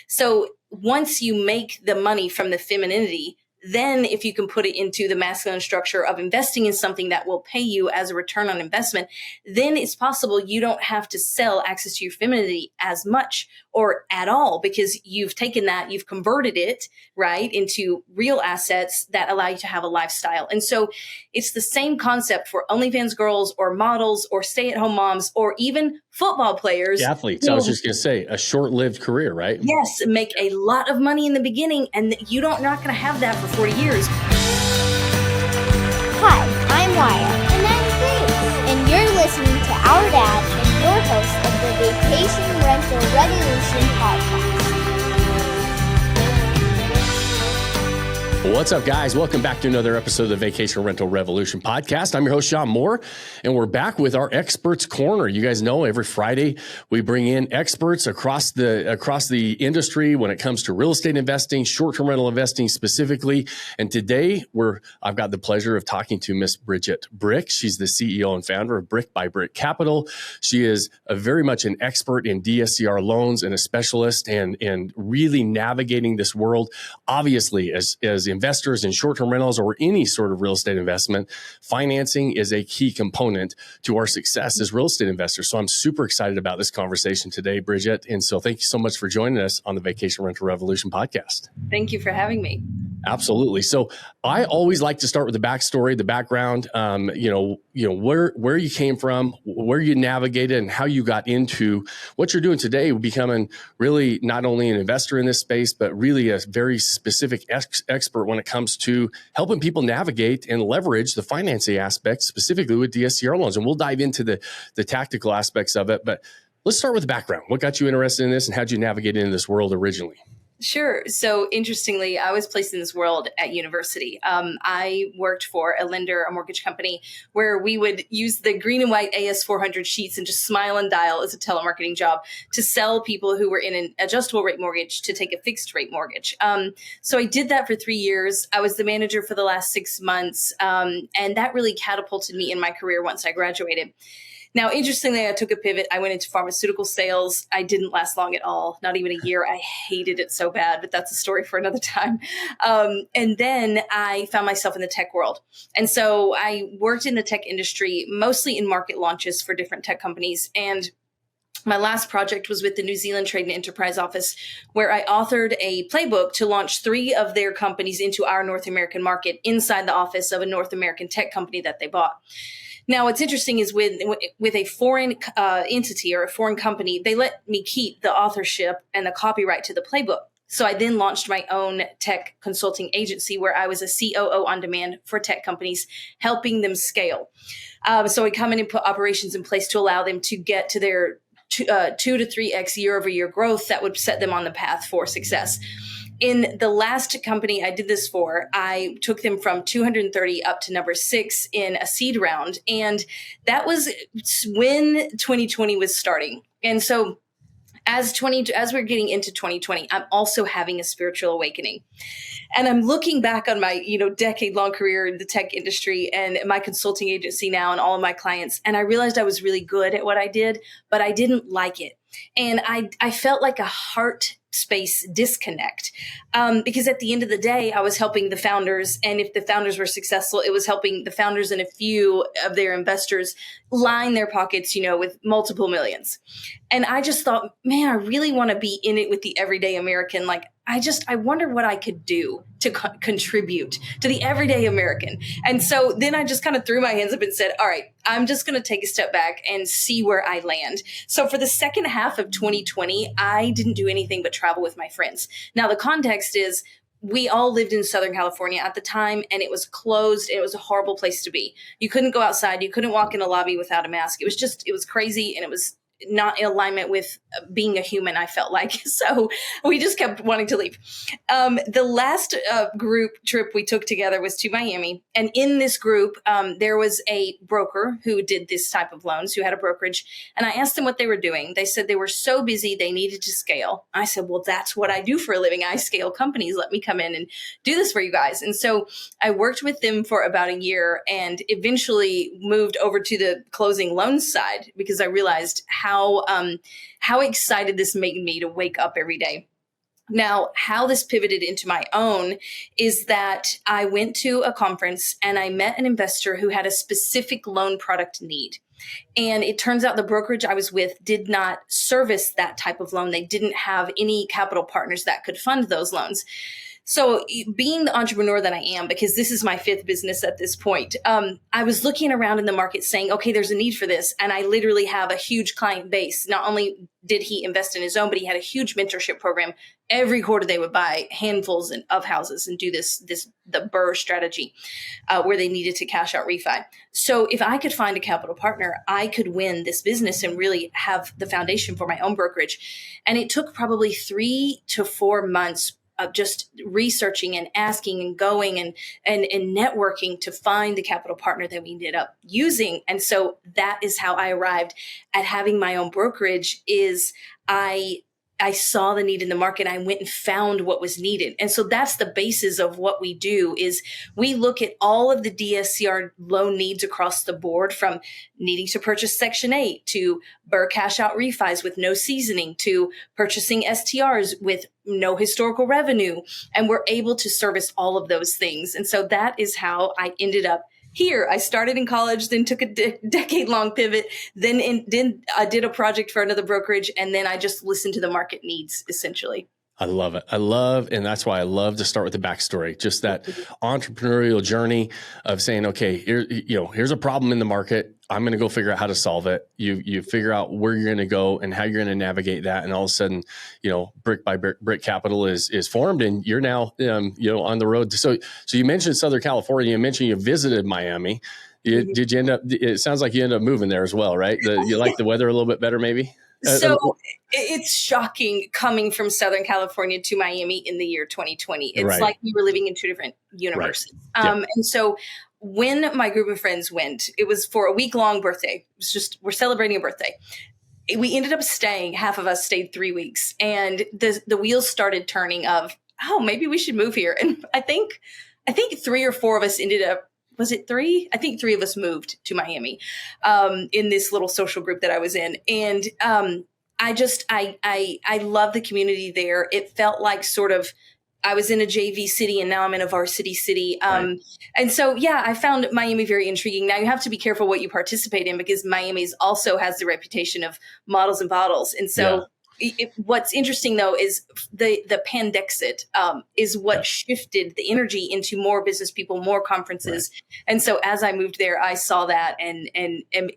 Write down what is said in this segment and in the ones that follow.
So once you make the money from the femininity, then if you can put it into the masculine structure of investing in something that will pay you as a return on investment, then it's possible you don't have to sell access to your femininity as much or at all, because you've taken that, you've converted it, right, into real assets that allow you to have a lifestyle. And so it's the same concept for OnlyFans girls or models or stay-at-home moms or even football players. The athletes. I was just going to say, a short-lived career, right? Yes, make a lot of money in the beginning, and you're not going to have that for 40 years. Hi, I'm Wyatt. And I'm Grace. And you're listening to Our Dad and your host of the Vacation Rental Revolution podcast. What's up, guys? Welcome back to another episode of the Vacation Rental Revolution podcast. I'm your host, Shawn Moore, and we're back with our Experts Corner. You guys know every Friday we bring in experts across the industry when it comes to real estate investing, short-term rental investing specifically. And today I've got the pleasure of talking to Miss Bridget Brick. She's the CEO and founder of Brick by Brick Capital. She is very much an expert in DSCR loans and a specialist and really navigating this world. Obviously, as investors in short-term rentals or any sort of real estate investment, financing is a key component to our success as real estate investors. So I'm super excited about this conversation today, Bridget. And so thank you so much for joining us on the Vacation Rental Revolution podcast. Thank you for having me. Absolutely. So I always like to start with the backstory, the background, where you came from, where you navigated, and how you got into what you're doing today, becoming really not only an investor in this space, but really a very specific expert when it comes to helping people navigate and leverage the financing aspects, specifically with DSCR loans. And we'll dive into the tactical aspects of it. But let's start with the background. What got you interested in this, and how'd you navigate into this world originally? Sure. So interestingly, I was placed in this world at university. I worked for a lender, a mortgage company, where we would use the green and white AS400 sheets and just smile and dial as a telemarketing job to sell people who were in an adjustable rate mortgage to take a fixed rate mortgage. So I did that for 3 years. I was the manager for the last 6 months. And that really catapulted me in my career once I graduated. Now, interestingly, I took a pivot. I went into pharmaceutical sales. I didn't last long at all, not even a year. I hated it so bad, but that's a story for another time. And then I found myself in the tech world. And so I worked in the tech industry, mostly in market launches for different tech companies. And my last project was with the New Zealand Trade and Enterprise Office, where I authored a playbook to launch 3 of their companies into our North American market inside the office of a North American tech company that they bought. Now, what's interesting is with a foreign entity or a foreign company, they let me keep the authorship and the copyright to the playbook. So I then launched my own tech consulting agency where I was a COO on demand for tech companies, helping them scale. So I come in and put operations in place to allow them to get to their 2 to 3x year over year growth that would set them on the path for success. In the last company I did this for, I took them from 230 up to number 6 in a seed round. And that was when 2020 was starting. And so as we're getting into 2020, I'm also having a spiritual awakening. And I'm looking back on my, decade-long career in the tech industry and my consulting agency now and all of my clients. And I realized I was really good at what I did, but I didn't like it. And I felt like a heart space disconnect because at the end of the day, I was helping the founders. And if the founders were successful, it was helping the founders and a few of their investors line their pockets, with multiple millions. And I just thought, man, I really want to be in it with the everyday American. Like, I wonder what I could do to contribute to the everyday American. And so then I just kind of threw my hands up and said, all right, I'm just going to take a step back and see where I land. So for the second half of 2020, I didn't do anything but travel with my friends. Now, the context is we all lived in Southern California at the time, and it was closed. It was a horrible place to be. You couldn't go outside. You couldn't walk in a lobby without a mask. It was crazy, and it was not in alignment with being a human, I felt like. So we just kept wanting to leave. The last group trip we took together was to Miami. And in this group, there was a broker who did this type of loans, who had a brokerage. And I asked them what they were doing. They said they were so busy, they needed to scale. I said, well, that's what I do for a living. I scale companies. Let me come in and do this for you guys. And so I worked with them for about a year and eventually moved over to the closing loans side because I realized how excited this made me to wake up every day. Now, how this pivoted into my own is that I went to a conference and I met an investor who had a specific loan product need. And it turns out the brokerage I was with did not service that type of loan. They didn't have any capital partners that could fund those loans. So being the entrepreneur that I am, because this is my fifth business at this point, I was looking around in the market saying, okay, there's a need for this. And I literally have a huge client base. Not only did he invest in his own, but he had a huge mentorship program. Every quarter they would buy handfuls of houses and do the BRRRR strategy where they needed to cash out refi. So if I could find a capital partner, I could win this business and really have the foundation for my own brokerage. And it took probably 3 to 4 months of just researching and asking and going and networking to find the capital partner that we ended up using. And so that is how I arrived at having my own brokerage. Is I saw the need in the market. I went and found what was needed. And so that's the basis of what we do. Is we look at all of the DSCR loan needs across the board, from needing to purchase Section 8 to BRRRR cash out refis with no seasoning to purchasing STRs with no historical revenue. And we're able to service all of those things. And so that is how I ended up here. I started in college, then took a decade-long pivot, then I did a project for another brokerage, and then I just listened to the market needs, essentially. I love it. And that's why I love to start with the backstory, just that entrepreneurial journey of saying, okay, here's a problem in the market. I'm going to go figure out how to solve it. You figure out where you're going to go and how you're going to navigate that. And all of a sudden, brick by brick capital is formed, and you're now, on the road. So you mentioned Southern California. You mentioned you visited Miami. Did you end up, it sounds like you ended up moving there as well, right? You like the weather a little bit better, maybe? So it's shocking coming from Southern California to Miami in the year 2020. It's like we were living in two different universes. Right. And so when my group of friends went, it was for a week-long birthday. It was just, we're celebrating a birthday. We ended up staying, half of us stayed 3 weeks, and the wheels started turning of, oh, maybe we should move here. And I think 3 or 4 of us ended up, was it 3? I think 3 of us moved to Miami in this little social group that I was in. And I love the community there. It felt like sort of, I was in a JV city and now I'm in a varsity city. And so, I found Miami very intriguing. Now you have to be careful what you participate in, because Miami's also has the reputation of models and bottles. And so what's interesting though is the Pandexit is what shifted the energy into more business people, more conferences. Right. And so as I moved there, I saw that and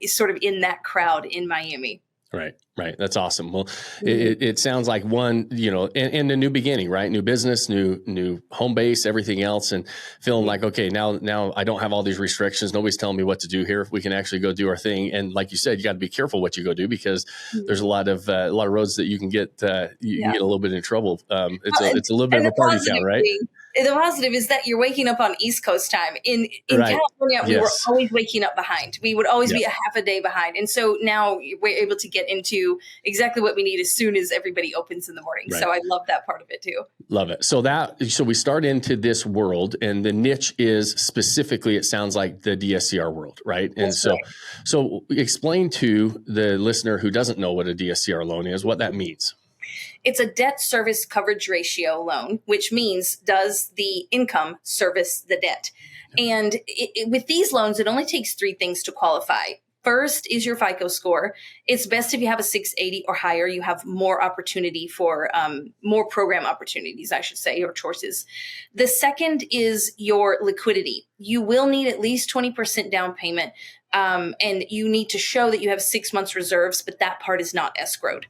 sort of in that crowd in Miami. Right. That's awesome. Well, it sounds like one, and a new beginning, right? New business, new home base, everything else, and feeling like, okay, now I don't have all these restrictions. Nobody's telling me what to do here. We can actually go do our thing. And like you said, you got to be careful what you go do, because there's a lot of roads that you can get a little bit in trouble. It's a little bit of a party town, right? The positive is that you're waking up on East Coast time. In California, we were always waking up behind. We would always be a half a day behind. And so now we're able to get into exactly what we need as soon as everybody opens in the morning. Right. So I love that part of it too. Love it. So we start into this world, and the niche is specifically, it sounds like, the DSCR world, right? And so explain to the listener who doesn't know what a DSCR loan is, what that means. It's a debt service coverage ratio loan, which means does the income service the debt? And with these loans, it only takes 3 things to qualify. First is your FICO score. It's best if you have a 680 or higher. You have more opportunity for more program opportunities, I should say, or choices. The second is your liquidity. You will need at least 20% down payment, and you need to show that you have 6 months reserves, but that part is not escrowed.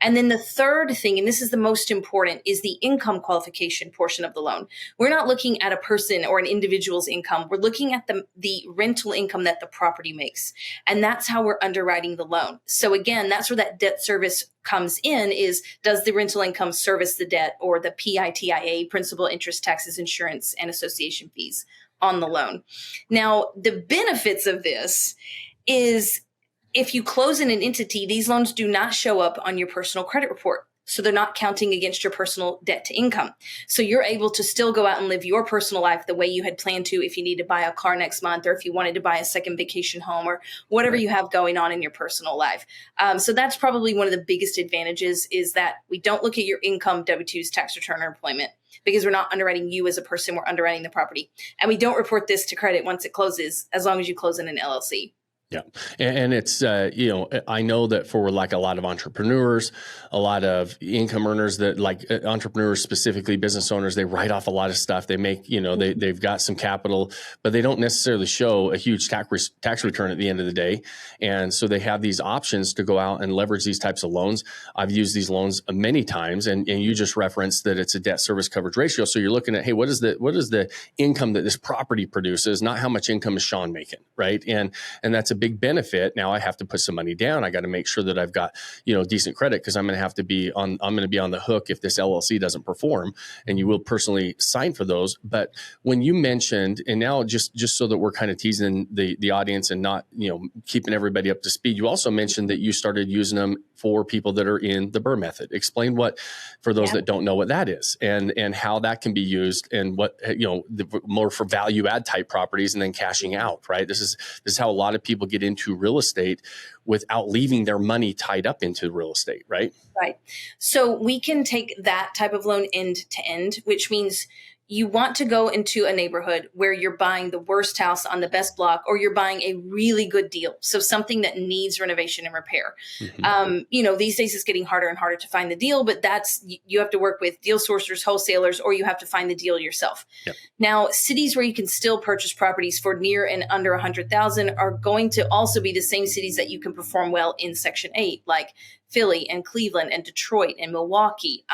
And then the third thing, and this is the most important, is the income qualification portion of the loan. We're not looking at a person or an individual's income. We're looking at the rental income that the property makes. And that's how we're underwriting the loan. So again, that's where that debt service comes in, is does the rental income service the debt, or the PITIA, principal, interest, taxes, insurance, and association fees on the loan. Now, the benefits of this is if you close in an entity, these loans do not show up on your personal credit report. So they're not counting against your personal debt to income. So you're able to still go out and live your personal life the way you had planned to if you need to buy a car next month, or if you wanted to buy a second vacation home, or whatever you have going on in your personal life. So that's probably one of the biggest advantages, is that we don't look at your income, W-2s, tax return, or employment, because we're not underwriting you as a person, we're underwriting the property. And we don't report this to credit once it closes, as long as you close in an LLC. Yeah. And it's, I know that for like a lot of entrepreneurs, a lot of income earners, that like entrepreneurs, specifically business owners, they write off a lot of stuff. They make, they've got some capital, but they don't necessarily show a huge tax return at the end of the day. And so they have these options to go out and leverage these types of loans. I've used these loans many times, and you just referenced that it's a debt service coverage ratio. So you're looking at, hey, what is the income that this property produces, not how much income is Shawn making, right? And that's a big benefit. Now I have to put some money down. I got to make sure that I've got, decent credit, because I'm going to be on the hook if this LLC doesn't perform, and you will personally sign for those. But when you mentioned, and now just so that we're kind of teasing the audience and not, keeping everybody up to speed, you also mentioned that you started using them for people that are in the BRRRR method. Explain for those that don't know what that is, and how that can be used, and what, more for value add type properties, and then cashing out, right? This is how a lot of people get into real estate without leaving their money tied up into real estate, right? Right. So we can take that type of loan end to end, which means you want to go into a neighborhood where you're buying the worst house on the best block, or you're buying a really good deal. So something that needs renovation and repair. Mm-hmm. These days it's getting harder and harder to find the deal, but you have to work with deal sourcers, wholesalers, or you have to find the deal yourself. Yep. Now, cities where you can still purchase properties for near and under 100,000 are going to also be the same cities that you can perform well in Section 8, like Philly and Cleveland and Detroit and Milwaukee,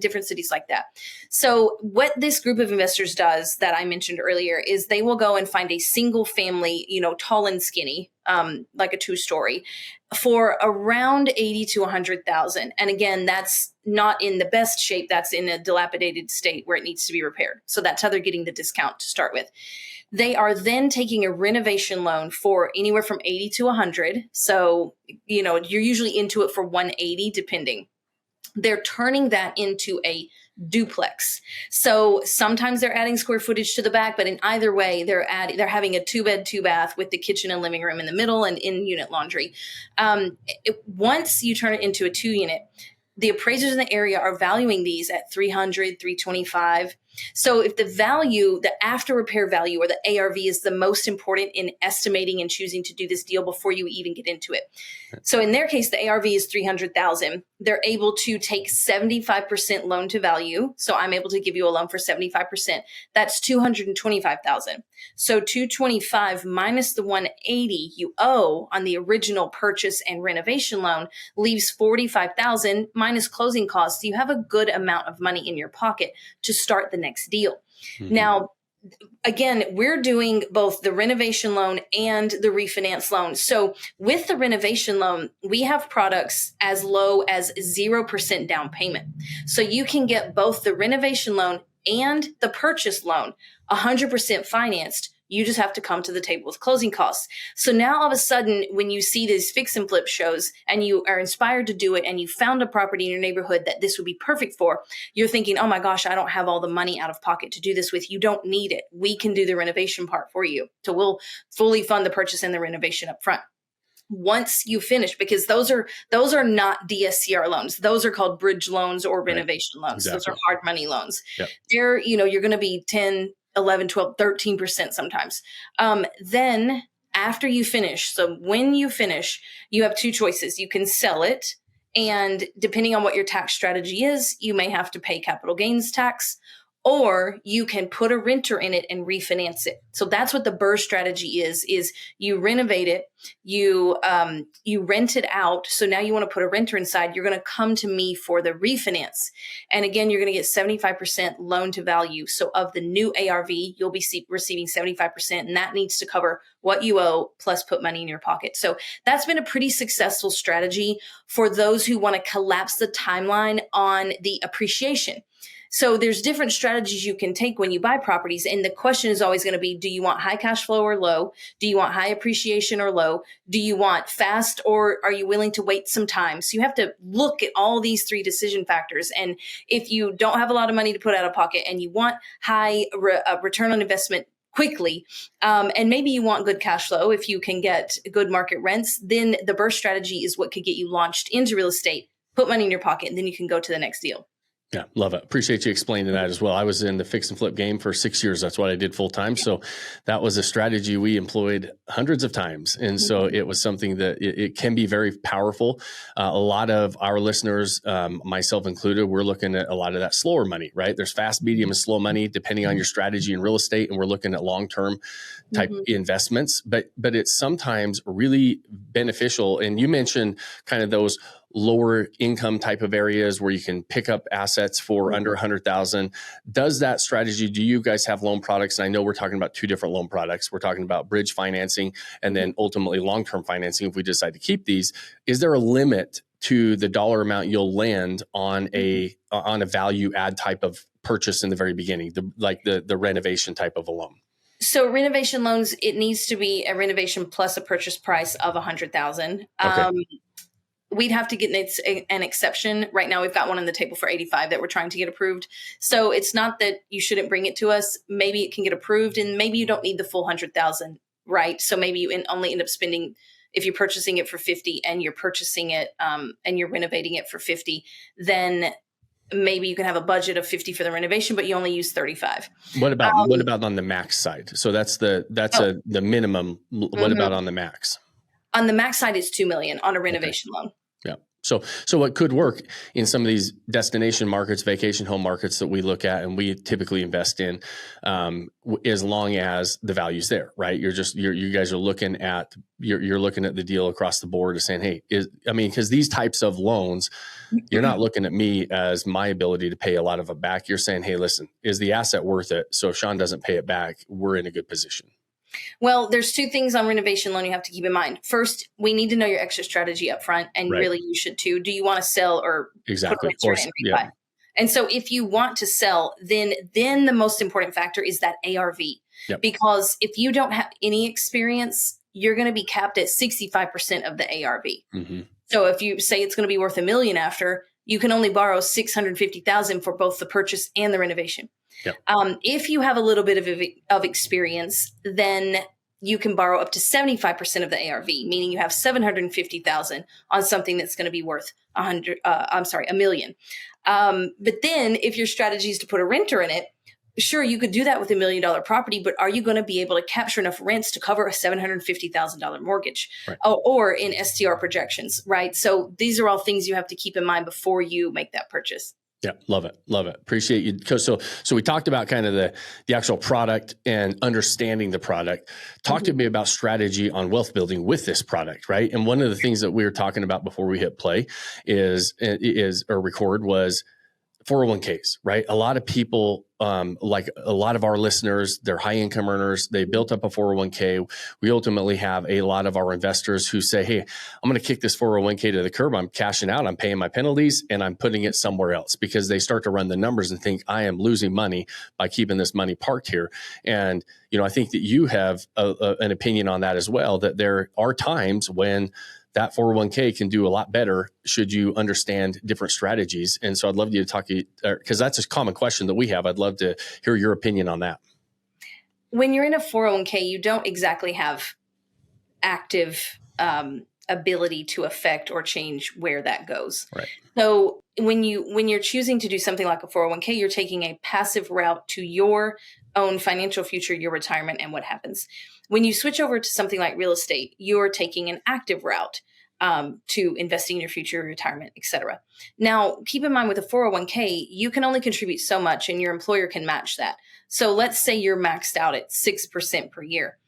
different cities like that. So what this group of investors does that I mentioned earlier is they will go and find a single family, tall and skinny, like a 2-story, for around 80 to 100,000. And again, that's not in the best shape. That's in a dilapidated state where it needs to be repaired. So that's how they're getting the discount to start with. They are then taking a renovation loan for anywhere from 80 to 100. So, you're usually into it for 180, depending. They're turning that into a duplex. So sometimes they're adding square footage to the back, but in either way, they're having a 2-bed, 2-bath with the kitchen and living room in the middle and in-unit laundry. Once you turn it into a 2-unit, the appraisers in the area are valuing these at 300, 325. So if the after repair value, or the ARV, is the most important in estimating and choosing to do this deal before you even get into it. So in their case, the ARV is 300,000. They're able to take 75% loan to value. So I'm able to give you a loan for 75%. That's 225,000. So 225 minus the 180 you owe on the original purchase and renovation loan leaves 45,000 minus closing costs. So you have a good amount of money in your pocket to start the next deal. Mm-hmm. Now, again, we're doing both the renovation loan and the refinance loan. So with the renovation loan, we have products as low as 0% down payment. So you can get both the renovation loan and the purchase loan 100% financed. You just have to come to the table with closing costs. So now all of a sudden, when you see these fix and flip shows and you are inspired to do it, and you found a property in your neighborhood that this would be perfect for, you're thinking, oh my gosh, I don't have all the money out of pocket to do this with. You don't need it. We can do the renovation part for you. So we'll fully fund the purchase and the renovation up front. Once you finish, because those are not DSCR loans. Those are called bridge loans or renovation loans. Exactly. Those are hard money loans. Yep. They're, you're going to be 10, 11, 12, 13% sometimes. Then after you finish, so when you finish, you have 2 choices. You can sell it, and depending on what your tax strategy is, you may have to pay capital gains tax, or you can put a renter in it and refinance it. So that's what the BRRRR strategy is you renovate it, you rent it out. So now you want to put a renter inside. You're going to come to me for the refinance. And again, you're going to get 75% loan to value. So of the new ARV, you'll be receiving 75%, and that needs to cover what you owe plus put money in your pocket. So that's been a pretty successful strategy for those who want to collapse the timeline on the appreciation. So there's different strategies you can take when you buy properties. And the question is always going to be, do you want high cash flow or low? Do you want high appreciation or low? Do you want fast, or are you willing to wait some time? So you have to look at all these three decision factors. And if you don't have a lot of money to put out of pocket and you want high return on investment quickly, and maybe you want good cash flow if you can get good market rents, then the BRRRR strategy is what could get you launched into real estate, put money in your pocket, and then you can go to the next deal. Yeah, love it. Appreciate you explaining that as well. I was in the fix and flip game for 6 years. That's what I did full time. So that was a strategy we employed hundreds of times. And so it was something that it can be very powerful. A lot of our listeners, myself included, we're looking at a lot of that slower money, right? There's fast, medium, and slow money depending on your strategy in real estate. And we're looking at long-term type investments, but it's sometimes really beneficial. And you mentioned kind of those lower income type of areas where you can pick up assets for under 100,000. Does that strategy, do you guys have loan products? And I know we're talking about two different loan products. We're talking about bridge financing and then ultimately long-term financing if we decide to keep these. Is there a limit to the dollar amount you'll land on a value add type of purchase in the very beginning, the renovation type of a loan? So renovation loans, it needs to be a renovation plus a purchase price of 100,000. Okay. We'd have to get an exception. Right now, we've got one on the table for 85 that we're trying to get approved. So it's not that you shouldn't bring it to us. Maybe it can get approved, and maybe you don't need the full 100,000, right? So maybe you only end up spending, if you're purchasing it for 50 and you're purchasing it and you're renovating it for 50, then maybe you can have a budget of 50 for the renovation, but you only use 35. What about on the max side? So that's the minimum. What about on the max? On the max side is $2 million on a renovation loan. Yeah. So what could work in some of these destination markets, vacation home markets that we look at and we typically invest in, as long as the value's there, right? You guys are looking at, you're looking at the deal across the board and saying, hey, because these types of loans, you're not looking at me as my ability to pay a lot of it back. You're saying, hey, listen, is the asset worth it? So if Shawn doesn't pay it back, we're in a good position. Well, there's two things on renovation loan you have to keep in mind. First, we need to know your exit strategy up front, and really you should too. Do you want to sell or exactly put a in refi? And so if you want to sell, then the most important factor is that ARV. Yep. Because if you don't have any experience, you're going to be capped at 65% of the ARV. Mm-hmm. So if you say it's going to be worth $1 million after, you can only borrow $650,000 for both the purchase and the renovation. Yep. If you have a little bit of experience, then you can borrow up to 75% of the ARV, meaning you have $750,000 on something that's going to be worth $1 million. But then if your strategy is to put a renter in it, sure, you could do that with $1 million property, but are you going to be able to capture enough rents to cover a $750,000 mortgage, right? Or in STR projections, right? So these are all things you have to keep in mind before you make that purchase. Yeah, love it. Love it. Appreciate you. So we talked about kind of the actual product and understanding the product. Talk to me about strategy on wealth building with this product, right? And one of the things that we were talking about before we hit play or record was 401ks, right? A lot of people, like a lot of our listeners, they're high income earners. They built up a 401k. We ultimately have a lot of our investors who say, hey, I'm going to kick this 401k to the curb. I'm cashing out. I'm paying my penalties and I'm putting it somewhere else, because they start to run the numbers and think I am losing money by keeping this money parked here. And, I think that you have an opinion on that as well, that there are times when that 401k can do a lot better should you understand different strategies. And so I'd love you to talk, because that's a common question that we have. I'd love to hear your opinion on that. When you're in a 401k, you don't exactly have active ability to affect or change where that goes. Right. So when you're choosing to do something like a 401k, you're taking a passive route to your own financial future, your retirement, and what happens. When you switch over to something like real estate, you're taking an active route to investing in your future, retirement, et cetera. Now, keep in mind with a 401k, you can only contribute so much and your employer can match that. So let's say you're maxed out at 6% per year.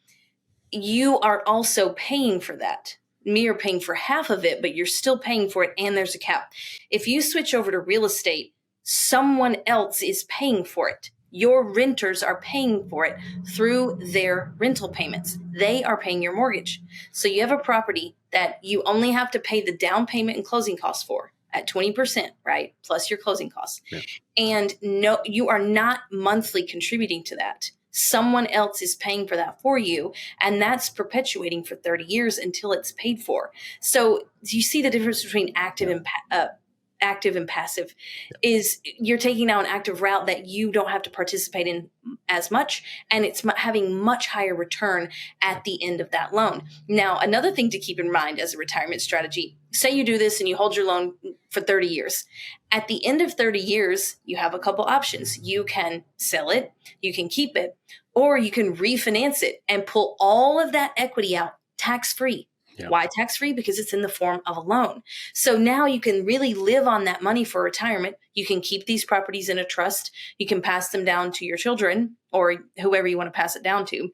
You are also paying for that. You're paying for half of it, but you're still paying for it, and there's a cap. If you switch over to real estate, someone else is paying for it. Your renters are paying for it through their rental payments. They are paying your mortgage. So you have a property that you only have to pay the down payment and closing costs for at 20%, right? Plus your closing costs. Yeah. And no, you are not monthly contributing to that. Someone else is paying for that for you, and that's perpetuating for 30 years until it's paid for. So you see the difference between active and passive is you're taking now an active route that you don't have to participate in as much, and it's having much higher return at the end of that loan. Now, another thing to keep in mind as a retirement strategy, say you do this and you hold your loan for 30 years. At the end of 30 years, you have a couple options. You can sell it, you can keep it, or you can refinance it and pull all of that equity out tax-free. Yeah. Why tax-free? Because it's in the form of a loan. So now you can really live on that money for retirement. You can keep these properties in a trust. You can pass them down to your children or whoever you want to pass it down to.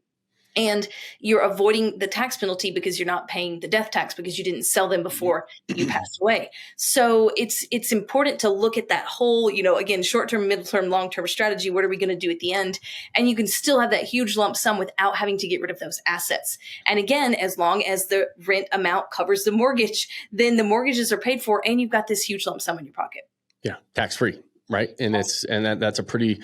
And you're avoiding the tax penalty because you're not paying the death tax because you didn't sell them before you passed away. So it's important to look at that whole, again, short-term, middle-term, long-term strategy. What are we going to do at the end? And you can still have that huge lump sum without having to get rid of those assets. And again, as long as the rent amount covers the mortgage, then the mortgages are paid for and you've got this huge lump sum in your pocket. Yeah, tax-free. Right. And that's a pretty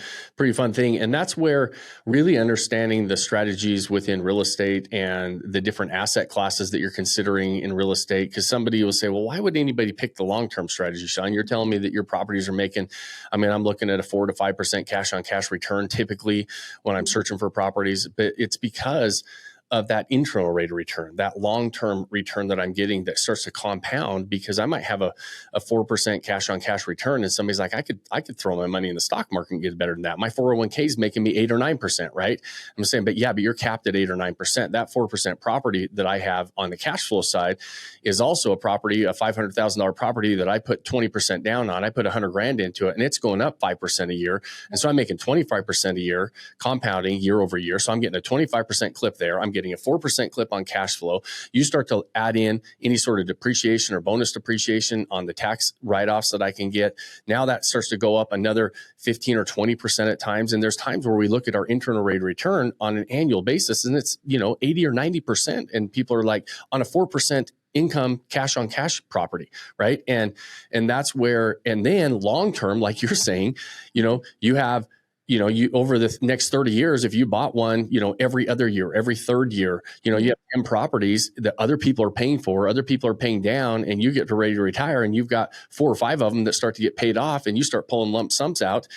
fun thing. And that's where really understanding the strategies within real estate and the different asset classes that you're considering in real estate, because somebody will say, well, why would anybody pick the long-term strategy, Shawn? You're telling me that your properties are making, I'm looking at a 4 to 5% cash on cash return typically when I'm searching for properties, but it's because of that internal rate of return, that long-term return that I'm getting that starts to compound, because I might have a 4% cash on cash return. And somebody's like, I could throw my money in the stock market and get better than that. My 401k is making me 8 or 9%, right? I'm saying, but you're capped at 8 or 9%. That 4% property that I have on the cash flow side is also a property, a $500,000 property that I put 20% down on. I put $100,000 into it and it's going up 5% a year. And so I'm making 25% a year, compounding year over year. So I'm getting a 25% clip there. I'm getting a 4% clip on cash flow. You start to add in any sort of depreciation or bonus depreciation on the tax write-offs that I can get. Now that starts to go up another 15 or 20% at times. And there's times where we look at our internal rate of return on an annual basis and it's, 80 or 90%. And people are like on a 4% income cash on cash property, right? And that's where, and then long-term, like you're saying, you have, you over the next 30 years, if you bought one, every other year, every third year, you have 10 properties that other people are paying for, other people are paying down, and you get ready to retire and you've got 4 or 5 of them that start to get paid off and you start pulling lump sums out,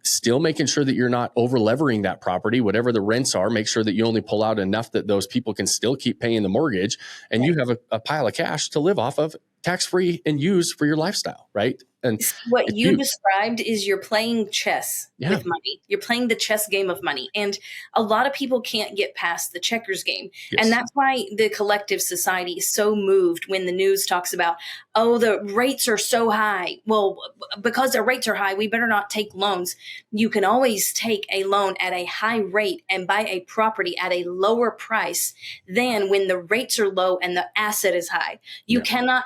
still making sure that you're not over levering that property, whatever the rents are, make sure that you only pull out enough that those people can still keep paying the mortgage and you have a pile of cash to live off of tax-free and use for your lifestyle, right? And what you described is you're playing chess with money. You're playing the chess game of money. And a lot of people can't get past the checkers game. Yes. And that's why the collective society is so moved when the news talks about, oh, the rates are so high. Well, because the rates are high, we better not take loans. You can always take a loan at a high rate and buy a property at a lower price than when the rates are low and the asset is high. You cannot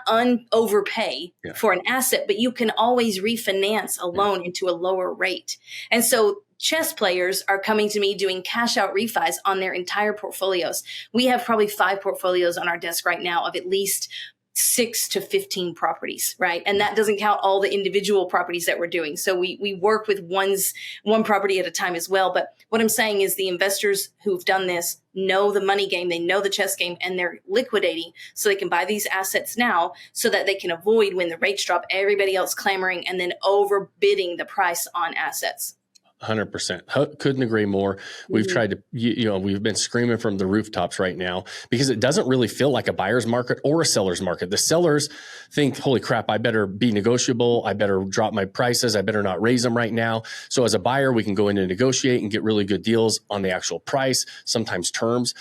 overpay for an asset, but you can always refinance a loan into a lower rate. And so chess players are coming to me doing cash out refis on their entire portfolios. We have probably 5 portfolios on our desk right now of at least 6 to 15 properties, right? And that doesn't count all the individual properties that we're doing. So we work with one property at a time as well. But what I'm saying is the investors who've done this know the money game, they know the chess game, and they're liquidating so they can buy these assets now so that they can avoid, when the rates drop, everybody else clamoring and then overbidding the price on assets. 100%. Couldn't agree more. We've tried to, we've been screaming from the rooftops right now because it doesn't really feel like a buyer's market or a seller's market. The sellers think, holy crap, I better be negotiable. I better drop my prices. I better not raise them right now. So as a buyer, we can go in and negotiate and get really good deals on the actual price, sometimes terms.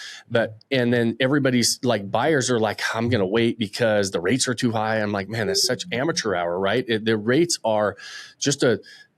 And then everybody's like, buyers are like, I'm going to wait because the rates are too high. I'm like, man, that's such amateur hour, right? The rates are just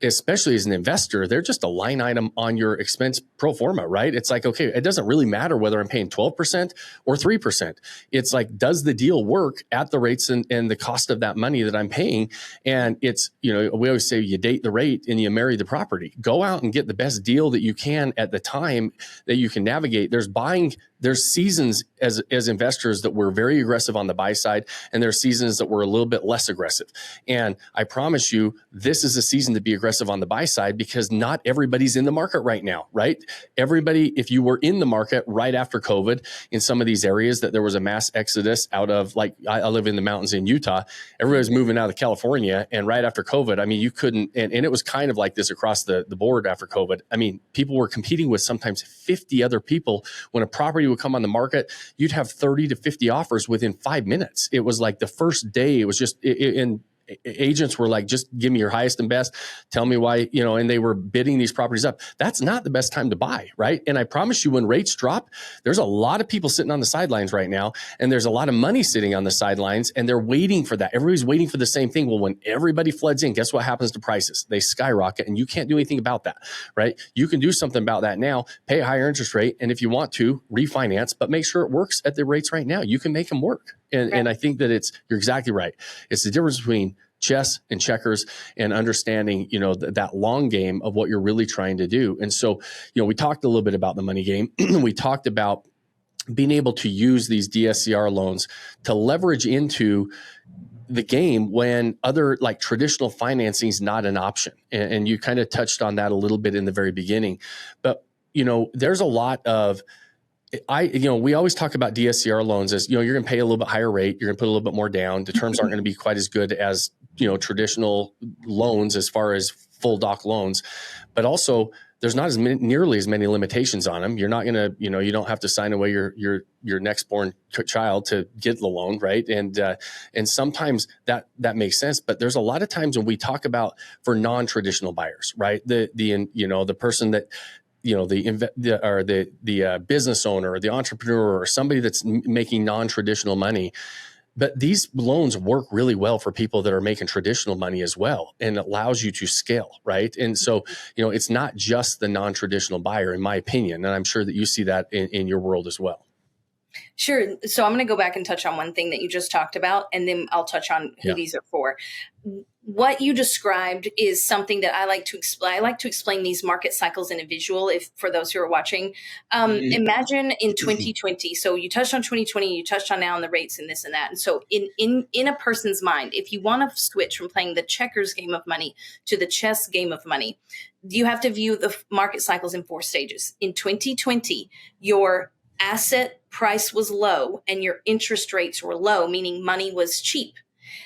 especially as an investor, they're just a line item on your expense pro forma, right? It's like, okay, it doesn't really matter whether I'm paying 12% or 3%. It's like, does the deal work at the rates and the cost of that money that I'm paying? And it's, we always say you date the rate and you marry the property. Go out and get the best deal that you can at the time that you can navigate. There's seasons as investors that we're very aggressive on the buy side, and there's seasons that we're a little bit less aggressive. And I promise you, this is a season to be aggressive on the buy side because not everybody's in the market right now, right? Everybody, if you were in the market right after COVID in some of these areas that there was a mass exodus out of, like I live in the mountains in Utah, everybody was moving out of California. And right after COVID, I mean, you couldn't, and it was kind of like this across the board after COVID. I mean, people were competing with sometimes 50 other people. When a property would come on the market, you'd have 30 to 50 offers within 5 minutes. It was like the first day, it was just, and agents were like, just give me your highest and best. Tell me why, and they were bidding these properties up. That's not the best time to buy, right? And I promise you, when rates drop, there's a lot of people sitting on the sidelines right now, and there's a lot of money sitting on the sidelines, and they're waiting for that. Everybody's waiting for the same thing. Well, when everybody floods in, guess what happens to prices? They skyrocket, and you can't do anything about that, right? You can do something about that now, pay a higher interest rate, and if you want to, refinance, but make sure it works at the rates right now. You can make them work. And I think that you're exactly right. It's the difference between chess and checkers and understanding, that long game of what you're really trying to do. And so, we talked a little bit about the money game. We talked about being able to use these DSCR loans to leverage into the game when other like traditional financing is not an option. And you kind of touched on that a little bit in the very beginning, but there's a lot of, we always talk about DSCR loans as, you're going to pay a little bit higher rate. You're going to put a little bit more down. The terms aren't going to be quite as good as, traditional loans as far as full doc loans, but also there's not nearly as many limitations on them. You're not going to, you don't have to sign away your next born child to get the loan. Right. And sometimes that makes sense, but there's a lot of times when we talk about for non-traditional buyers, right? The person that, the business owner or the entrepreneur or somebody that's making non-traditional money. But these loans work really well for people that are making traditional money as well, and it allows you to scale, right? And so, it's not just the non-traditional buyer, in my opinion, and I'm sure that you see that in your world as well. Sure. So I'm going to go back and touch on one thing that you just talked about, and then I'll touch on who these are for. What you described is something that I like to explain. I like to explain these market cycles in a visual, for those who are watching. Imagine in 2020. So you touched on 2020, you touched on now on the rates and this and that. And so in a person's mind, if you want to switch from playing the checkers game of money to the chess game of money, you have to view the market cycles in 4 stages. In 2020, your asset price was low and your interest rates were low, meaning money was cheap.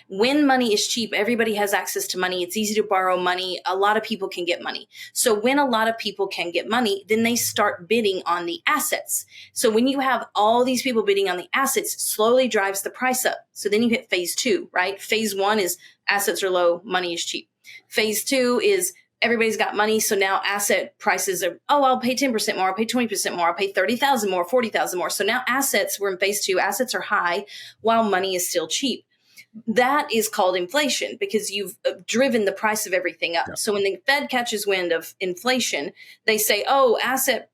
When money is cheap, everybody has access to money. It's easy to borrow money. A lot of people can get money. So when a lot of people can get money, then they start bidding on the assets. So when you have all these people bidding on the assets, slowly drives the price up. So then you hit phase 2, right? Phase 1 is assets are low, money is cheap. Phase 2 is everybody's got money. So now asset prices are, I'll pay 10% more. I'll pay 20% more. I'll pay 30,000 more, 40,000 more. So now we're in phase 2. Assets are high while money is still cheap. That is called inflation because you've driven the price of everything up. Yep. So when the Fed catches wind of inflation, they say,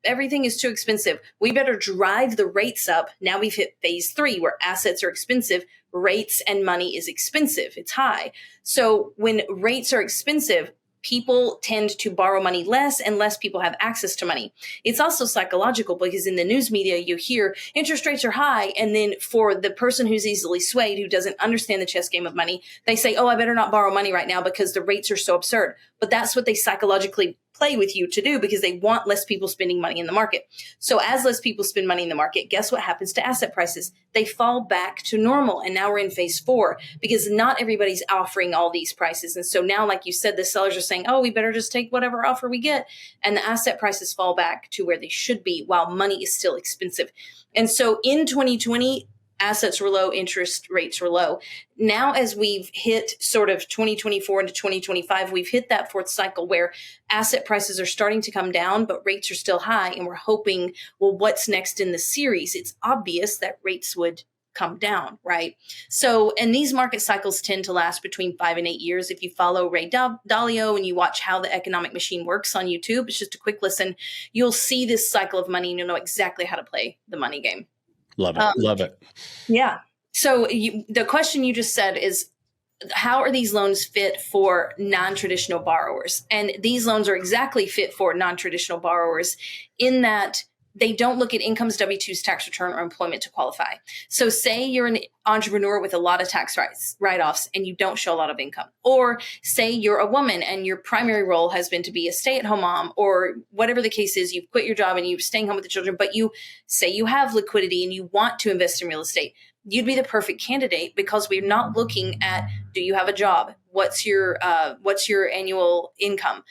everything is too expensive. We better drive the rates up. Now we've hit phase 3 where assets are expensive. Rates and money is expensive. It's high. So when rates are expensive, people tend to borrow money less and less people have access to money. It's also psychological because in the news media, you hear interest rates are high. And then for the person who's easily swayed, who doesn't understand the chess game of money, they say, I better not borrow money right now because the rates are so absurd. But that's what they psychologically play with you to do because they want less people spending money in the market. So as less people spend money in the market, guess what happens to asset prices? They fall back to normal. And now we're in phase 4 because not everybody's offering all these prices. And so now, like you said, the sellers are saying, we better just take whatever offer we get. And the asset prices fall back to where they should be while money is still expensive. And so in 2020, assets were low, interest rates were low. Now, as we've hit sort of 2024 into 2025, we've hit that 4th cycle where asset prices are starting to come down, but rates are still high. And we're hoping, what's next in the series? It's obvious that rates would come down, right? So, and these market cycles tend to last between 5 and 8 years. If you follow Ray Dalio and you watch How the Economic Machine Works on YouTube, it's just a quick listen. You'll see this cycle of money and you'll know exactly how to play the money game. Love it. Love it. Yeah. So the question you just said is, how are these loans fit for non-traditional borrowers? And these loans are exactly fit for non-traditional borrowers in that they don't look at incomes, W-2s, tax return, or employment to qualify. So say you're an entrepreneur with a lot of tax write-offs and you don't show a lot of income. Or say you're a woman and your primary role has been to be a stay-at-home mom, or whatever the case is, you've quit your job and you're staying home with the children, but you say you have liquidity and you want to invest in real estate. You'd be the perfect candidate because we're not looking at, do you have a job? What's your annual income?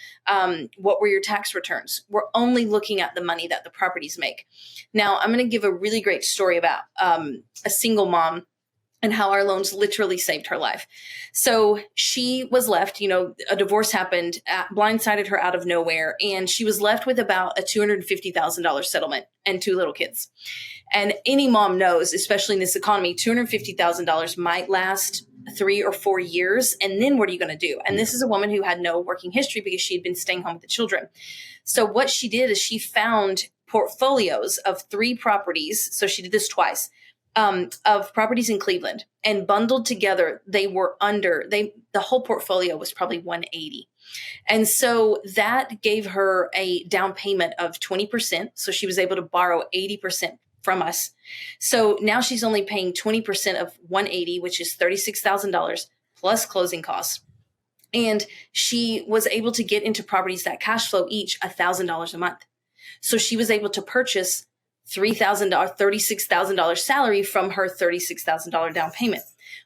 What were your tax returns? We're only looking at the money that the properties make. Now, I'm going to give a really great story about a single mom and how our loans literally saved her life. So she was left, a divorce happened, blindsided her out of nowhere, and she was left with about a $250,000 settlement and 2 little kids. And any mom knows, especially in this economy, $250,000 might last 3 or 4 years. And then what are you going to do? And this is a woman who had no working history because she had been staying home with the children. So what she did is she found portfolios of 3 properties. So she did this twice. Of properties in Cleveland, and bundled together, they were the whole portfolio was probably 180. And so that gave her a down payment of 20%. So she was able to borrow 80% from us. So now she's only paying 20% of 180, which is $36,000 plus closing costs. And she was able to get into properties that cash flow each $1,000 a month. So she was able to purchase $36,000 salary from her $36,000 down payment.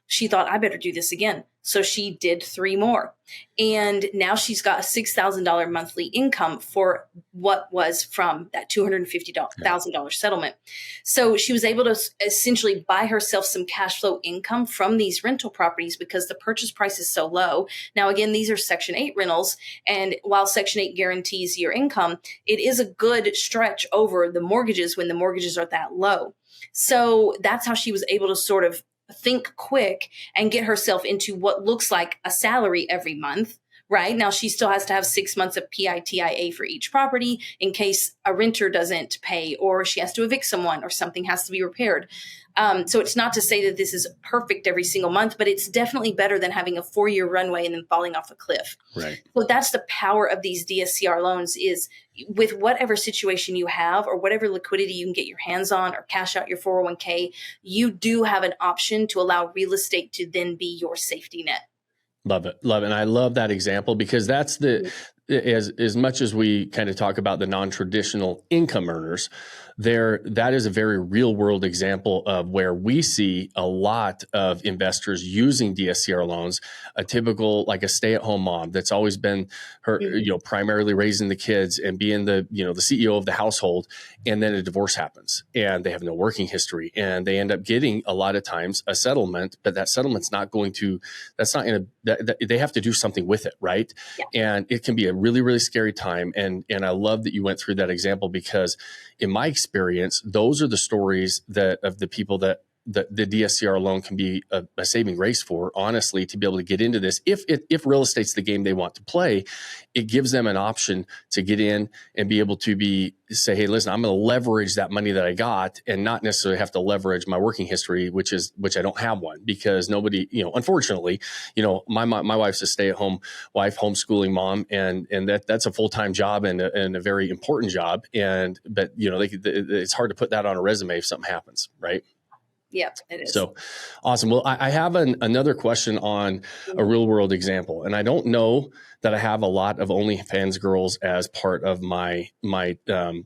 She thought, I better do this again. So she did 3 more. And now she's got a $6,000 monthly income for what was from that $250,000 settlement. So she was able to essentially buy herself some cash flow income from these rental properties because the purchase price is so low. Now, again, these are Section 8 rentals. And while Section 8 guarantees your income, it is a good stretch over the mortgages when the mortgages are that low. So that's how she was able to sort of think quick and get herself into what looks like a salary every month, right? Now, she still has to have 6 months of PITIA for each property in case a renter doesn't pay or she has to evict someone or something has to be repaired. So it's not to say that this is perfect every single month, but it's definitely better than having a 4-year runway and then falling off a cliff. Right. So that's the power of these DSCR loans is with whatever situation you have or whatever liquidity you can get your hands on or cash out your 401k, you do have an option to allow real estate to then be your safety net. Love it. Love it. And I love that example because that's as much as we kind of talk about the non-traditional income earners, that is a very real world example of where we see a lot of investors using DSCR loans, a typical, like a stay-at-home mom that's always been her, primarily raising the kids and being the CEO of the household. And then a divorce happens and they have no working history and they end up getting a lot of times a settlement, but that settlement's they have to do something with it. Right. Yeah. And it can be a really, really scary time. And I love that you went through that example because in my experience, those are the stories of the people that the DSCR loan can be a saving grace for, honestly, to be able to get into this. If real estate's the game they want to play, it gives them an option to get in and be able to say, hey, listen, I'm going to leverage that money that I got and not necessarily have to leverage my working history, which I don't have one because nobody, unfortunately, my wife's a stay-at-home wife, homeschooling mom, and that's a full-time job and a very important job. But it's hard to put that on a resume if something happens, right? Yeah, it is. So awesome. Well, I have another question on a real world example, and I don't know that I have a lot of OnlyFans girls as part of my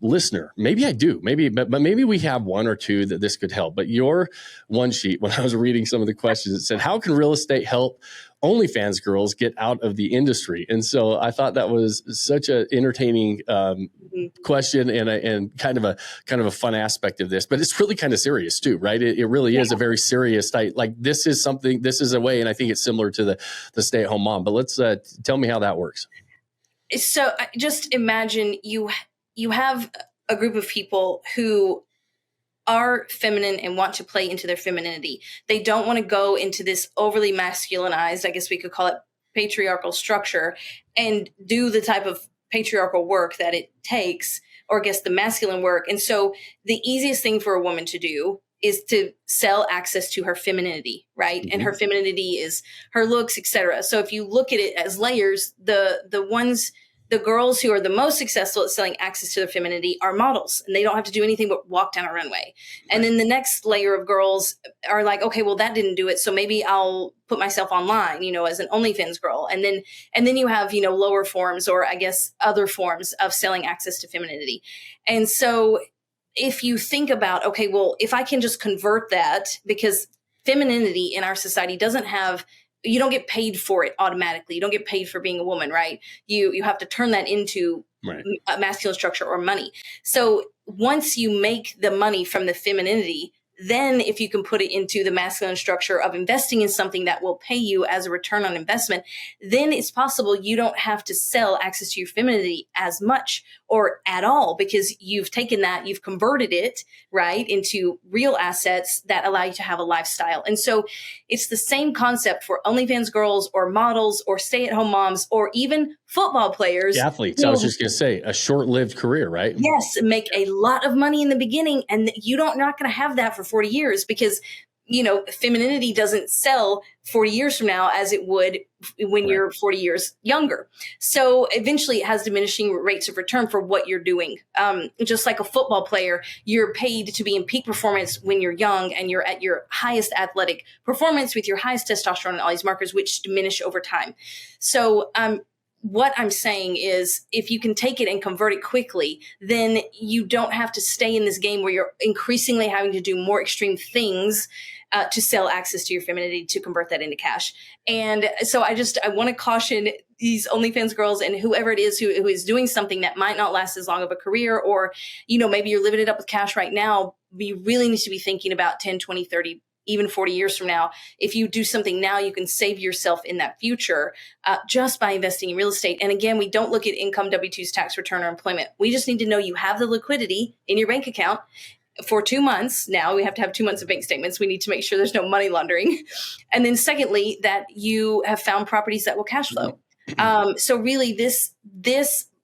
listener. Maybe I do. But maybe we have 1 or 2 that this could help. But your one sheet, when I was reading some of the questions, it said, "How can real estate help OnlyFans girls get out of the industry?" And so I thought that was such an entertaining question and kind of a fun aspect of this, but it's really kind of serious too, right? It really is a very serious type. Like this is a way, and I think it's similar to the stay-at-home mom. But let's tell me how that works. So just imagine you have a group of people who are feminine and want to play into their femininity. They don't want to go into this overly masculinized, I guess we could call it patriarchal structure, and do the type of patriarchal work that it takes, or I guess the masculine work. And so the easiest thing for a woman to do is to sell access to her femininity, right? And her femininity is her looks, etc. So if you look at it as layers, the girls who are the most successful at selling access to their femininity are models, and they don't have to do anything but walk down a runway. And then the next layer of girls are like, okay, well, that didn't do it, so maybe I'll put myself online, as an OnlyFans girl. And then you have, lower forms, or I guess other forms of selling access to femininity. And so if you think about, okay, well, if I can just convert that, because femininity in our society you don't get paid for it automatically. You don't get paid for being a woman, right? You have to turn that into a masculine structure or money. So once you make the money from the femininity, then if you can put it into the masculine structure of investing in something that will pay you as a return on investment, then it's possible you don't have to sell access to your femininity as much or at all, because you've taken that, you've converted it, right, into real assets that allow you to have a lifestyle. And so it's the same concept for OnlyFans girls or models or stay-at-home moms or even football players. The athletes. I was just going to say, a short-lived career, right? Yes, make a lot of money in the beginning, and you're not going to have that for 40 years, because femininity doesn't sell 40 years from now as it would when you're 40 years younger. So eventually it has diminishing rates of return for what you're doing. Just like a football player, you're paid to be in peak performance when you're young and you're at your highest athletic performance with your highest testosterone and all these markers, which diminish over time. So what I'm saying is, if you can take it and convert it quickly, then you don't have to stay in this game where you're increasingly having to do more extreme things to sell access to your femininity to convert that into cash. And so I want to caution these OnlyFans girls and whoever it is who is doing something that might not last as long of a career, or, maybe you're living it up with cash right now. You really need to be thinking about 10, 20, 30, even 40 years from now. If you do something now, you can save yourself in that future just by investing in real estate. And again, we don't look at income, W-2s, tax return, or employment. We just need to know you have the liquidity in your bank account for 2 months. Now we have to have 2 months of bank statements. We need to make sure there's no money laundering. And then secondly, that you have found properties that will cash flow. So really this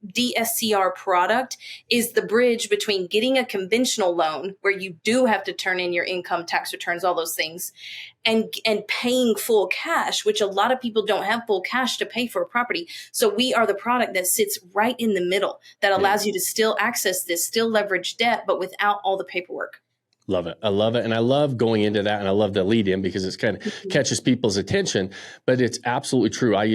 DSCR product is the bridge between getting a conventional loan, where you do have to turn in your income, tax returns, all those things, and paying full cash, which a lot of people don't have full cash to pay for a property. So we are the product that sits right in the middle that allows you to still access this, still leverage debt, but without all the paperwork. Love it. I love it. And I love going into that. And I love the lead in, because it's kind of catches people's attention, but it's absolutely true. I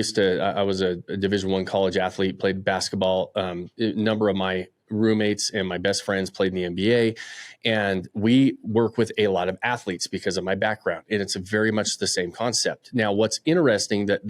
was a Division I college athlete, played basketball. A number of my roommates and my best friends played in the NBA, and we work with a lot of athletes because of my background. And it's very much the same concept. Now, what's interesting that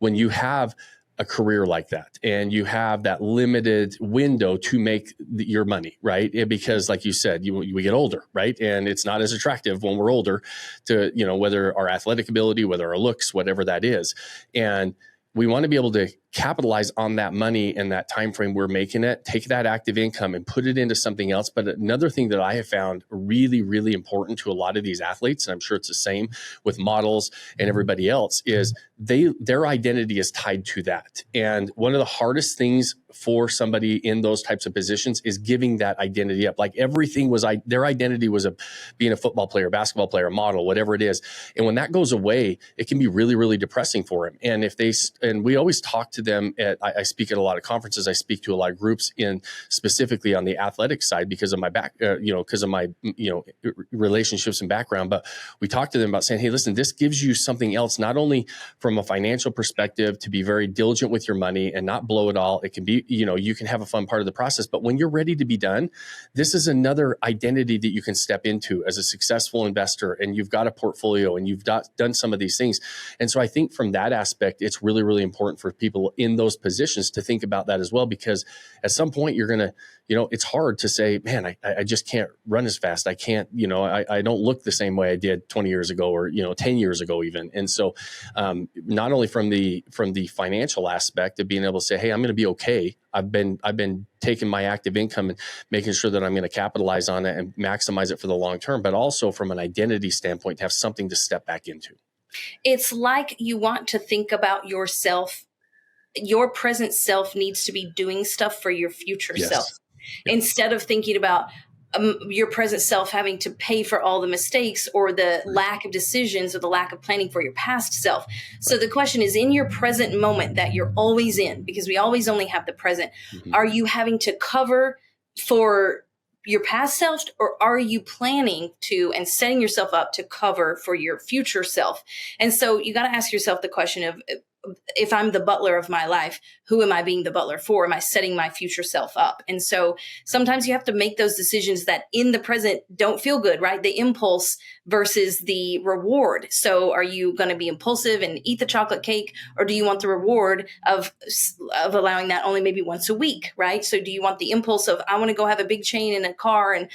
when you have a career like that and you have that limited window to make your money, right? Because like you said, we get older, right? And it's not as attractive when we're older to, whether our athletic ability, whether our looks, whatever that is. And we want to be able to capitalize on that money and that time frame we're making it, take that active income and put it into something else. But another thing that I have found really, really important to a lot of these athletes, and I'm sure it's the same with models and everybody else, is their identity is tied to that. And one of the hardest things for somebody in those types of positions is giving that identity up. Like everything was, their identity was being a football player, basketball player, a model, whatever it is. And when that goes away, it can be really, really depressing for them. And and we always talk to them I speak at a lot of conferences. I speak to a lot of groups specifically on the athletic side because of my because of my, relationships and background. But we talk to them about saying, hey, listen, this gives you something else, not only from a financial perspective to be very diligent with your money and not blow it all. It can be, you can have a fun part of the process, but when you're ready to be done, this is another identity that you can step into as a successful investor, and you've got a portfolio and you've done some of these things. And so I think from that aspect, it's really, really important for people people in those positions to think about that as well, because at some point you're going to, it's hard to say, man, I just can't run as fast. I can't, I don't look the same way I did 20 years ago or, 10 years ago even. And so not only from the financial aspect of being able to say, hey, I'm going to be okay. I've been taking my active income and making sure that I'm going to capitalize on it and maximize it for the long term, but also from an identity standpoint, to have something to step back into. It's like you want to think about yourself. Your present self needs to be doing stuff for your future self. Yep. Instead of thinking about your present self having to pay for all the mistakes or the lack of decisions or the lack of planning for your past self. So the question is, in your present moment that you're always in, because we always only have the present, are you having to cover for your past self, or are you planning to and setting yourself up to cover for your future self? And so you got to ask yourself the question of, if I'm the butler of my life, who am I being the butler for? Am I setting my future self up? And so sometimes you have to make those decisions that in the present don't feel good, right? The impulse versus the reward. So are you going to be impulsive and eat the chocolate cake, or do you want the reward of allowing that only maybe once a week, right? So do you want the impulse of, I want to go have a big chain in a car and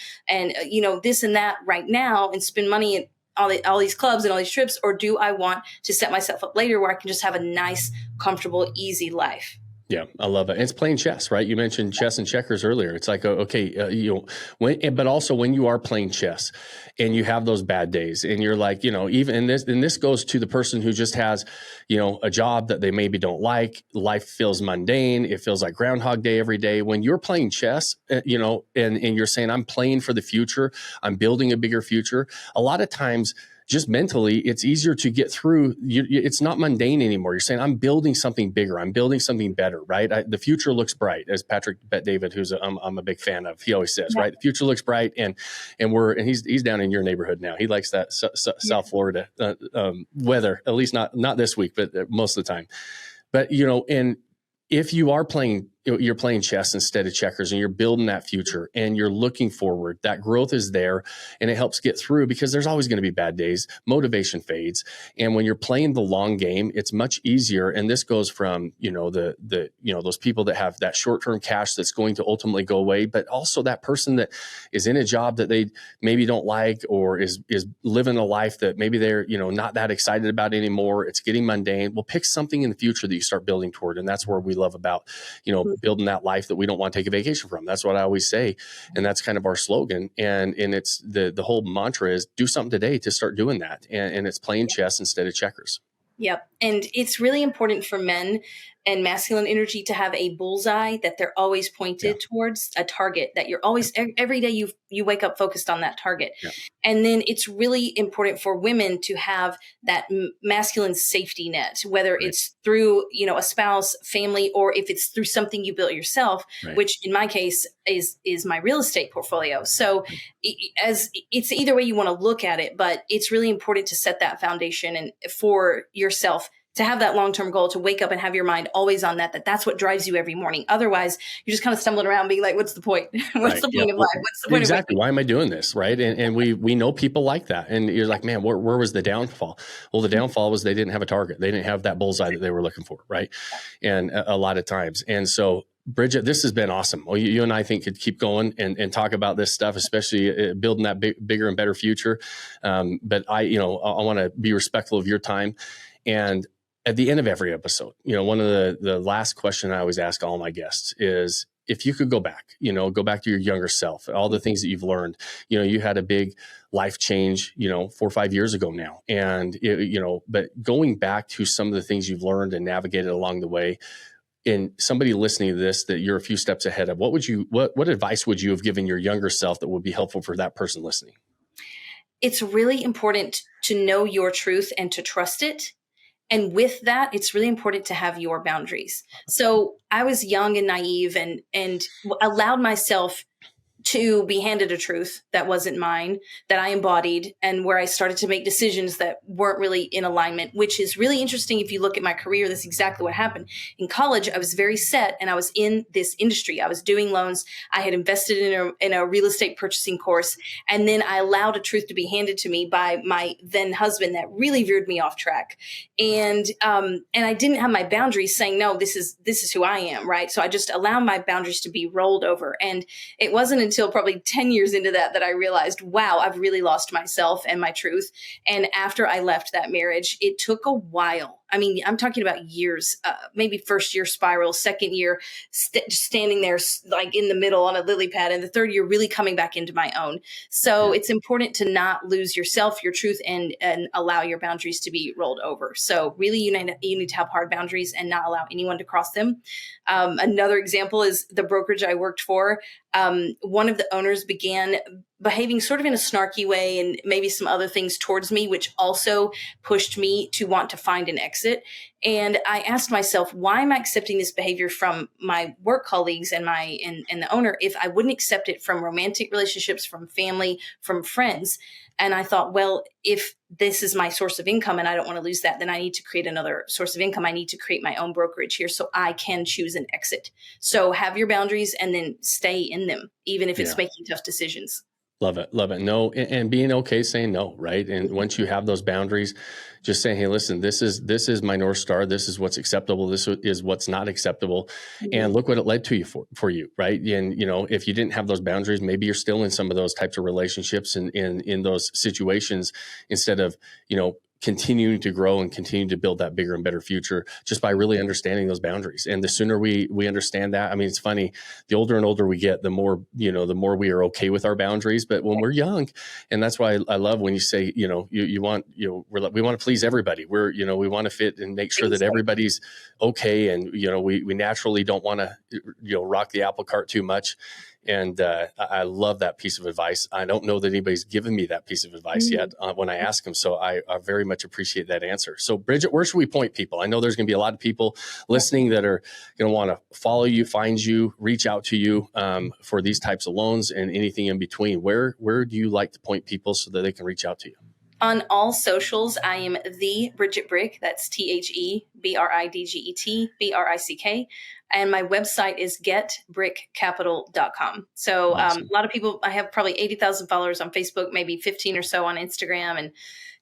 this and that right now and spend money and all these clubs and all these trips, or do I want to set myself up later where I can just have a nice, comfortable, easy life? Yeah, I love it. And it's playing chess, right? You mentioned chess and checkers earlier. It's like, but also when you are playing chess and you have those bad days and you're like, even in this goes to the person who just has, a job that they maybe don't like. Life feels mundane. It feels like Groundhog Day every day. When you're playing chess, and you're saying, I'm playing for the future, I'm building a bigger future. A lot of times, just mentally, it's easier to get through. It's not mundane anymore. You're saying, I'm building something bigger. I'm building something better, right? The future looks bright, as Patrick Bet-David, who's I'm a big fan of, he always says, right? The future looks bright, and he's down in your neighborhood now. He likes that South Florida weather, at least not this week, but most of the time. But and if you are you're playing chess instead of checkers, and you're building that future and you're looking forward, that growth is there, and it helps get through, because there's always going to be bad days. Motivation fades. And when you're playing the long game, it's much easier. And this goes from, those people that have that short-term cash that's going to ultimately go away, but also that person that is in a job that they maybe don't like, or is living a life that maybe they're, not that excited about anymore. It's getting mundane. Well, pick something in the future that you start building toward. And that's where we love about, building that life that we don't want to take a vacation from. That's what I always say. And that's kind of our slogan. And it's the whole mantra is do something today to start doing that. And it's playing chess instead of checkers. Yep. And it's really important for men and masculine energy to have a bullseye that they're always pointed towards, a target that you're always, every day you wake up focused on that target. Yeah. And then it's really important for women to have that masculine safety net, whether it's through, a spouse, family, or if it's through something you built yourself, which in my case is my real estate portfolio. So as it's either way you want to look at it, but it's really important to set that foundation and for yourself to have that long-term goal, to wake up and have your mind always on that's what drives you every morning. Otherwise, you're just kind of stumbling around being like, what's the point? What's the point of life? What's the point exactly. Why am I doing this? Right. And we know people like that. And you're like, man, where was the downfall? Well, the downfall was they didn't have a target. They didn't have that bullseye that they were looking for. Right. And a lot of times. And so, Bridget, this has been awesome. Well, you and I think could keep going and talk about this stuff, especially building that bigger and better future. But I want to be respectful of your time. And at the end of every episode, one of the last question I always ask all my guests is, if you could go back to your younger self, all the things that you've learned, you had a big life change, 4 or 5 years ago now. And, but going back to some of the things you've learned and navigated along the way, and somebody listening to this that you're a few steps ahead of, what advice would you have given your younger self that would be helpful for that person listening? It's really important to know your truth and to trust it. And with that, it's really important to have your boundaries. So I was young and naive and allowed myself to be handed a truth that wasn't mine, that I embodied, and where I started to make decisions that weren't really in alignment, which is really interesting. If you look at my career, that's exactly what happened. In college, I was very set and I was in this industry. I was doing loans. I had invested in a real estate purchasing course. And then I allowed a truth to be handed to me by my then husband that really veered me off track. And I didn't have my boundaries saying, no, this is who I am, right? So I just allowed my boundaries to be rolled over. And it wasn't until probably 10 years into that I realized, wow, I've really lost myself and my truth. And after I left that marriage, it took a while. I mean, I'm talking about years, maybe first year spiral, second year standing there like in the middle on a lily pad, and the third year really coming back into my own. So it's important to not lose yourself, your truth, and allow your boundaries to be rolled over. So really, you need to have hard boundaries and not allow anyone to cross them. Another example is the brokerage I worked for. One of the owners began behaving sort of in a snarky way and maybe some other things towards me, which also pushed me to want to find an exit. And I asked myself, why am I accepting this behavior from my work colleagues and the owner if I wouldn't accept it from romantic relationships, from family, from friends? And I thought, well, if this is my source of income and I don't want to lose that, then I need to create another source of income. I need to create my own brokerage here so I can choose an exit. So have your boundaries and then stay in them, even if it's making tough decisions. Love it. Love it. No. And being okay saying no, right? And once you have those boundaries, just saying, hey, listen, this is my North Star. This is what's acceptable. This is what's not acceptable. Mm-hmm. And look what it led to you for you, right? And, if you didn't have those boundaries, maybe you're still in some of those types of relationships and in those situations instead of, continuing to grow and continue to build that bigger and better future just by really understanding those boundaries. And the sooner we understand that, I mean, it's funny, the older and older we get, the more we are okay with our boundaries. But when we're young, and that's why I love when you say, we want to please everybody. We want to fit and make sure that everybody's okay. And, we naturally don't want to, rock the apple cart too much. And I love that piece of advice. I don't know that anybody's given me that piece of advice yet when I ask them. So I very much appreciate that answer. So Bridget, where should we point people? I know there's going to be a lot of people listening that are going to want to follow you, find you, reach out to you for these types of loans and anything in between. Where do you like to point people so that they can reach out to you? On all socials, I am the Bridget Brick. That's TheBridgetBrick. And my website is getbrickcapital.com. So awesome. A lot of people, I have probably 80,000 followers on Facebook, maybe 15 or so on Instagram. And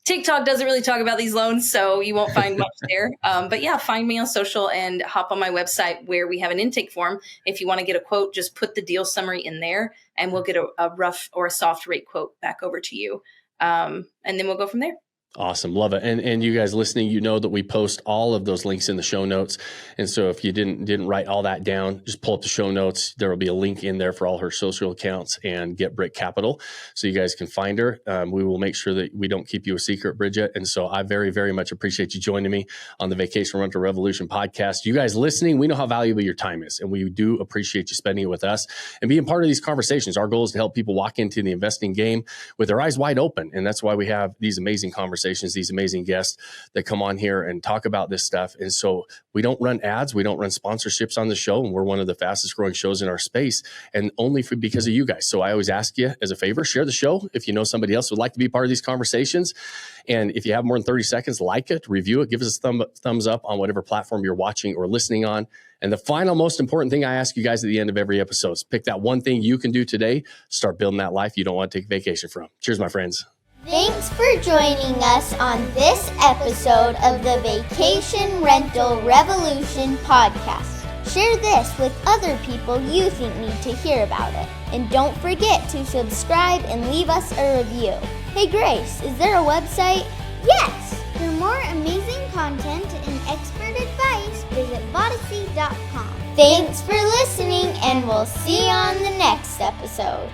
TikTok doesn't really talk about these loans, so you won't find much there. But yeah, find me on social and hop on my website where we have an intake form. If you want to get a quote, just put the deal summary in there and we'll get a rough or a soft rate quote back over to you. And then we'll go from there. Awesome. Love it. And you guys listening, that we post all of those links in the show notes. And so if you didn't write all that down, just pull up the show notes. There will be a link in there for all her social accounts and Get Brick Capital. So you guys can find her. We will make sure that we don't keep you a secret, Bridget. And so I very, very much appreciate you joining me on the Vacation Rental Revolution podcast. You guys listening, we know how valuable your time is, and we do appreciate you spending it with us and being part of these conversations. Our goal is to help people walk into the investing game with their eyes wide open. And that's why we have these amazing conversations, these amazing guests that come on here and talk about this stuff. And so we don't run ads, we don't run sponsorships on the show, and we're one of the fastest growing shows in our space, and only because of you guys. So I always ask you as a favor, share the show if you know somebody else would like to be part of these conversations. And if you have more than 30 seconds, like it, review it, give us a thumbs up on whatever platform you're watching or listening on. And the final, most important thing I ask you guys at the end of every episode is pick that one thing you can do today, start building that life you don't want to take vacation from. Cheers, my friends. Thanks for joining us on this episode of the Vacation Rental Revolution podcast. Share this with other people you think need to hear about it. And don't forget to subscribe and leave us a review. Hey Grace, is there a website? Yes! For more amazing content and expert advice, visit Vodacy.com. Thanks for listening, and we'll see you on the next episode.